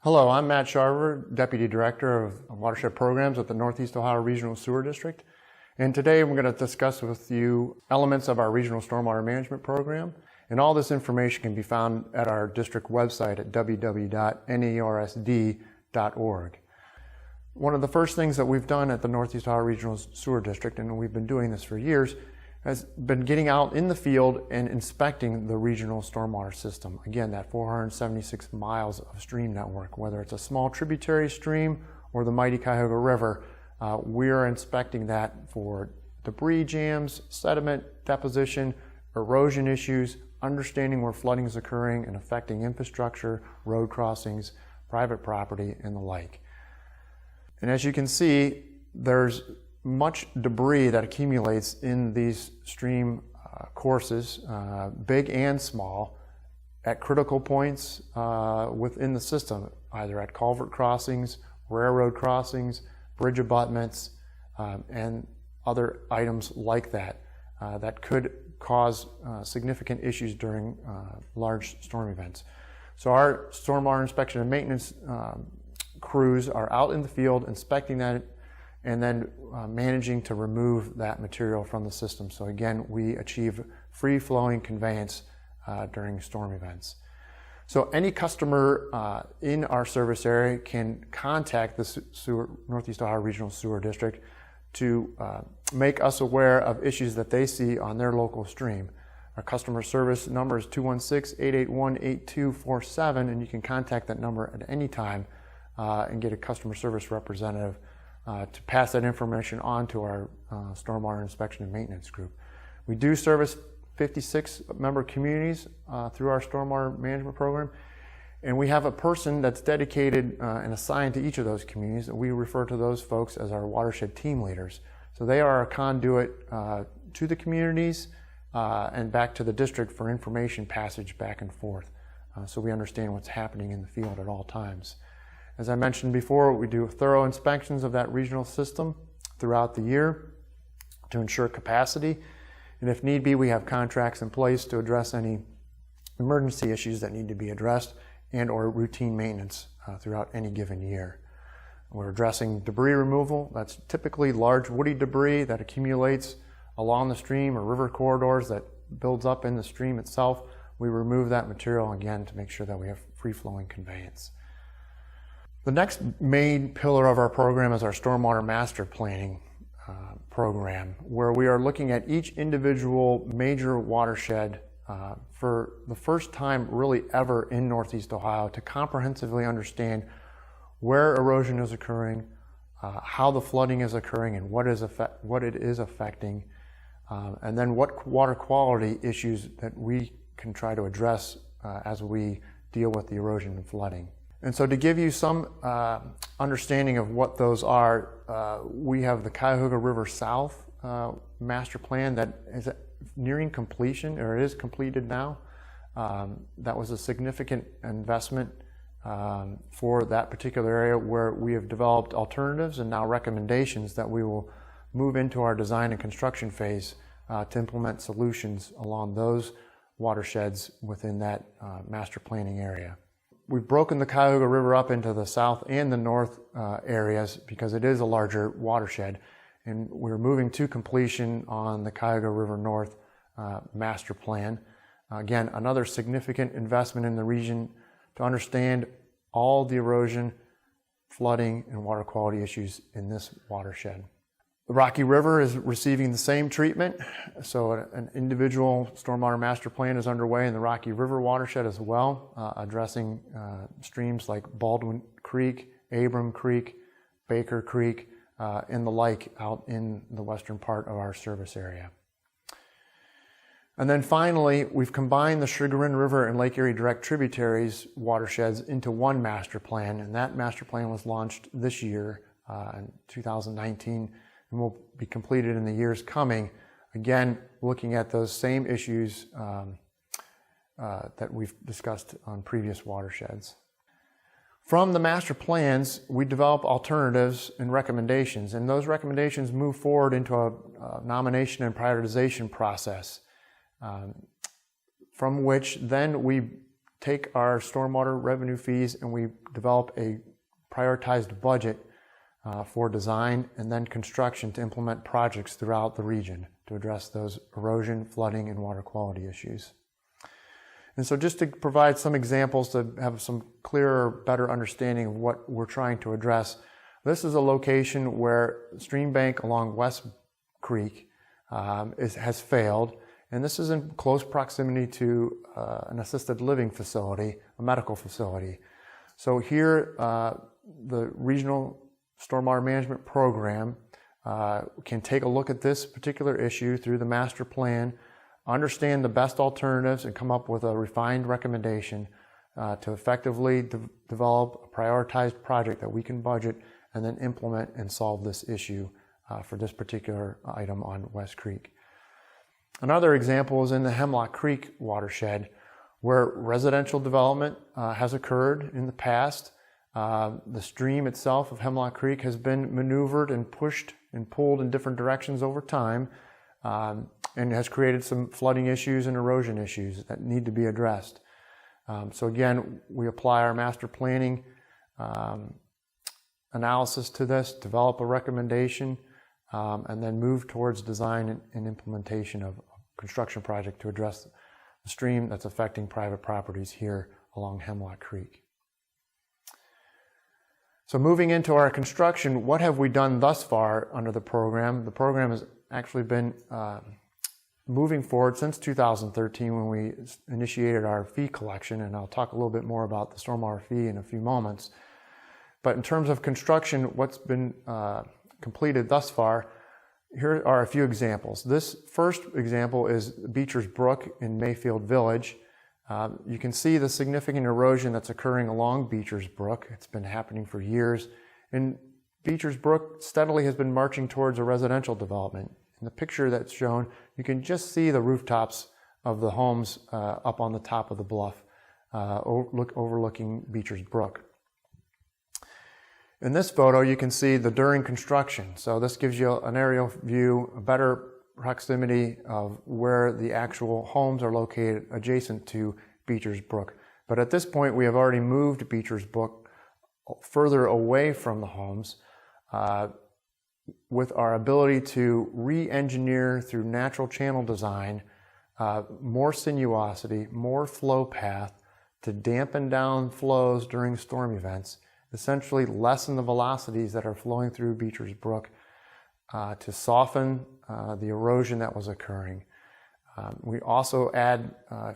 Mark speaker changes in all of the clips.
Speaker 1: Hello, I'm Matt Scharver, Deputy Director of Watershed Programs at the Northeast Ohio Regional Sewer District. And today we're going to discuss with you elements of our Regional Stormwater Management Program. And all this information can be found at our district website at www.NEORSD.org. One of the first things that we've done at the Northeast Ohio Regional Sewer District, and we've been doing this for years, has been getting out in the field and inspecting the regional stormwater system. Again, that 476 miles of stream network, whether it's a small tributary stream or the mighty Cuyahoga River, we are inspecting that for debris jams, sediment deposition, erosion issues, understanding where flooding is occurring and affecting infrastructure, road crossings, private property, and the like. And as you can see, there's much debris that accumulates in these stream courses, big and small, at critical points within the system, either at culvert crossings, railroad crossings, bridge abutments, and other items like that that could cause significant issues during large storm events. So our stormwater inspection and maintenance crews are out in the field inspecting that and then managing to remove that material from the system. So again, we achieve free-flowing conveyance during storm events. So any customer in our service area can contact the Northeast Ohio Regional Sewer District to make us aware of issues that they see on their local stream. Our customer service number is 216-881-8247, and you can contact that number at any time and get a customer service representative to pass that information on to our stormwater inspection and maintenance group. We do service 56 member communities through our stormwater management program, and we have a person that's dedicated and assigned to each of those communities, and we refer to those folks as our watershed team leaders. So they are a conduit to the communities and back to the district for information passage back and forth, so we understand what's happening in the field at all times. As I mentioned before, we do thorough inspections of that regional system throughout the year to ensure capacity. And if need be, we have contracts in place to address any emergency issues that need to be addressed and or routine maintenance throughout any given year. We're addressing debris removal. That's typically large woody debris that accumulates along the stream or river corridors that builds up in the stream itself. We remove that material again to make sure that we have free-flowing conveyance. The next main pillar of our program is our stormwater master planning program, where we are looking at each individual major watershed for the first time really ever in Northeast Ohio to comprehensively understand where erosion is occurring, how the flooding is occurring, and what it is affecting, and then what water quality issues that we can try to address as we deal with the erosion and flooding. And so to give you some understanding of what those are, we have the Cuyahoga River South master plan that is nearing completion, or it is completed now. That was a significant investment for that particular area, where we have developed alternatives and now recommendations that we will move into our design and construction phase to implement solutions along those watersheds within that master planning area. We've broken the Cuyahoga River up into the south and the north areas because it is a larger watershed, and we're moving to completion on the Cuyahoga River North master plan. Again, another significant investment in the region to understand all the erosion, flooding, and water quality issues in this watershed. The Rocky River is receiving the same treatment, so an individual stormwater master plan is underway in the Rocky River watershed as well, addressing streams like Baldwin Creek, Abram Creek, Baker Creek, and the like out in the western part of our service area. And then finally, we've combined the Sugarin River and Lake Erie direct tributaries watersheds into one master plan, and that master plan was launched this year in 2019. And will be completed in the years coming, again, looking at those same issues that we've discussed on previous watersheds. From the master plans, we develop alternatives and recommendations, and those recommendations move forward into a nomination and prioritization process, from which then we take our stormwater revenue fees and we develop a prioritized budget for design and then construction to implement projects throughout the region to address those erosion, flooding, and water quality issues. And so just to provide some examples to have some clearer, better understanding of what we're trying to address, this is a location where stream bank along West Creek has failed, and this is in close proximity to an assisted living facility, a medical facility. So here, the Regional Stormwater Management Program can take a look at this particular issue through the master plan, understand the best alternatives, and come up with a refined recommendation to effectively develop a prioritized project that we can budget and then implement and solve this issue for this particular item on West Creek. Another example is in the Hemlock Creek watershed, where residential development has occurred in the past. The stream itself of Hemlock Creek has been maneuvered and pushed and pulled in different directions over time, and has created some flooding issues and erosion issues that need to be addressed. So again, we apply our master planning analysis to this, develop a recommendation, and then move towards design and implementation of a construction project to address the stream that's affecting private properties here along Hemlock Creek. So moving into our construction, what have we done thus far under the program? The program has actually been moving forward since 2013 when we initiated our fee collection, and I'll talk a little bit more about the stormwater fee in a few moments. But in terms of construction, what's been completed thus far, here are a few examples. This first example is Beecher's Brook in Mayfield Village. You can see the significant erosion that's occurring along Beecher's Brook. It's been happening for years. And Beecher's Brook steadily has been marching towards a residential development. In the picture that's shown, you can just see the rooftops of the homes up on the top of the bluff, overlooking Beecher's Brook. In this photo, you can see the during construction. So this gives you an aerial view, a better proximity of where the actual homes are located adjacent to Beecher's Brook. But at this point, we have already moved Beecher's Brook further away from the homes with our ability to re-engineer through natural channel design, more sinuosity, more flow path to dampen down flows during storm events, essentially lessen the velocities that are flowing through Beecher's Brook to soften the erosion that was occurring. We also add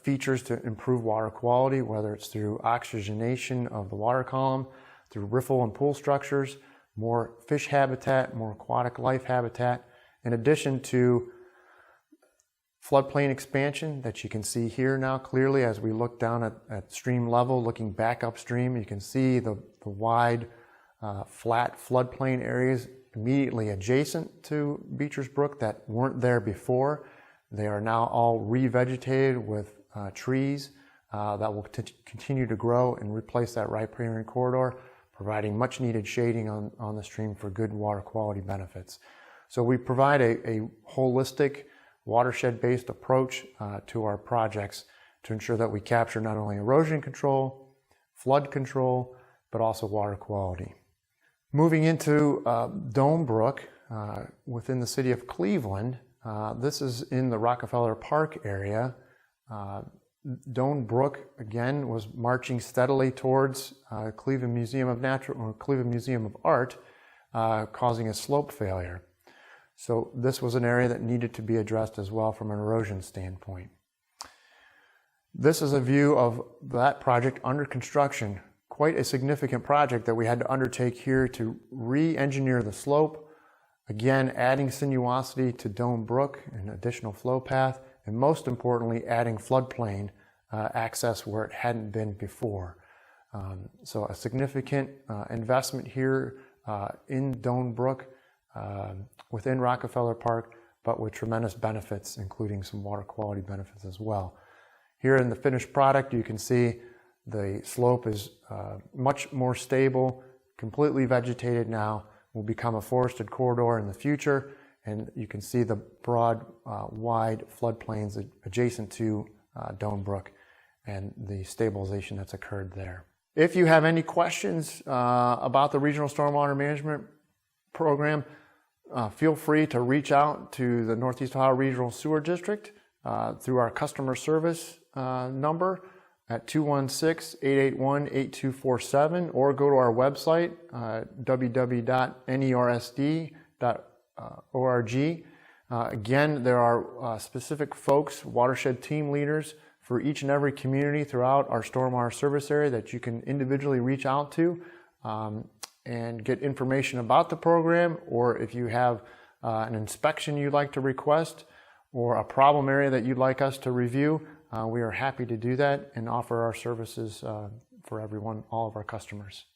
Speaker 1: features to improve water quality, whether it's through oxygenation of the water column, through riffle and pool structures, more fish habitat, more aquatic life habitat, in addition to floodplain expansion that you can see here now clearly as we look down at stream level, looking back upstream. You can see the wide, flat floodplain areas immediately adjacent to Beecher's Brook that weren't there before. They are now all revegetated with trees that will continue to grow and replace that riparian corridor, providing much needed shading on the stream for good water quality benefits. So we provide a holistic watershed-based approach to our projects to ensure that we capture not only erosion control, flood control, but also water quality. Moving into Dome Brook within the city of Cleveland, this is in the Rockefeller Park area. Dome Brook, again, was marching steadily towards Cleveland Museum of Cleveland Museum of Art, causing a slope failure. So this was an area that needed to be addressed as well from an erosion standpoint. This is a view of that project under construction. Quite a significant project that we had to undertake here to re-engineer the slope, again adding sinuosity to Dome Brook, an additional flow path, and most importantly adding floodplain access where it hadn't been before. So a significant investment here in Dome Brook within Rockefeller Park, but with tremendous benefits, including some water quality benefits as well. Here in the finished product, you can see the slope is much more stable, completely vegetated now, will become a forested corridor in the future, and you can see the broad, wide floodplains adjacent to Dome Brook. and the stabilization that's occurred there. If you have any questions about the Regional Stormwater Management Program, feel free to reach out to the Northeast Ohio Regional Sewer District through our customer service number at 216-881-8247, or go to our website, www.neorsd.org. Again, there are specific folks, watershed team leaders, for each and every community throughout our stormwater service area that you can individually reach out to and get information about the program, or if you have an inspection you'd like to request or a problem area that you'd like us to review, we are happy to do that and offer our services for everyone, all of our customers.